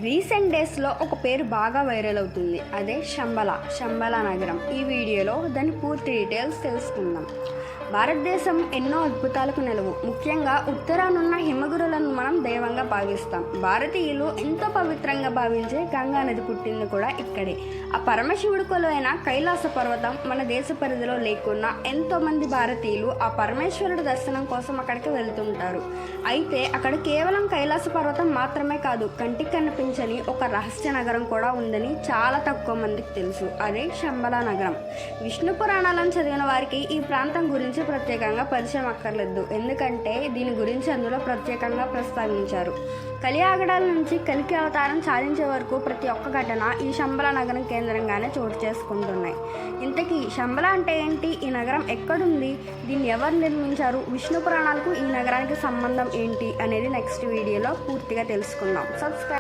Recent డేస్లో ఒక పేరు బాగా వైరల్ అవుతుంది. అదే శంబల నగరం. ఈ వీడియోలో దాని పూర్తి డీటెయిల్స్ తెలుసుకుందాం. భారతదేశం ఎన్నో అద్భుతాలకు నిలవు. ముఖ్యంగా ఉత్తరానున్న హిమగిరులను మనం దైవంగా భావిస్తాం. భారతీయులు ఎంతో పవిత్రంగా భావించే గంగా నది పుట్టింది కూడా ఇక్కడే. ఆ పరమశివుడి కొలువైన కైలాస పర్వతం మన దేశ పరిధిలో లేకున్నా ఎంతోమంది భారతీయులు ఆ పరమేశ్వరుడి దర్శనం కోసం అక్కడికి వెళ్తుంటారు. అయితే అక్కడ కేవలం కైలాస పర్వతం మాత్రమే కాదు, కంటికి కనిపించని ఒక రహస్య నగరం కూడా ఉందని చాలా తక్కువ మందికి తెలుసు. అదే శంబల నగరం. విష్ణు పురాణాలను చదివిన వారికి ఈ ప్రాంతం గురించి ప్రత్యేకంగా పరిచయం అక్కర్లేదు, ఎందుకంటే దీని గురించి అందులో ప్రత్యేకంగా ప్రస్తావించారు. కలియాగడాల నుంచి కలికి అవతారం సాధించే వరకు ప్రతి ఒక్క ఘటన ఈ శంబల నగరం కేంద్రంగానే చోటు చేసుకుంటున్నాయి. ఇంతకీ శంబల అంటే ఏంటి? ఈ నగరం ఎక్కడుంది? దీన్ని ఎవరు నిర్మించారు? విష్ణు పురాణాలకు ఈ నగరానికి సంబంధం ఏంటి అనేది నెక్స్ట్ వీడియోలో పూర్తిగా తెలుసుకుందాం. సబ్స్క్రైబ్.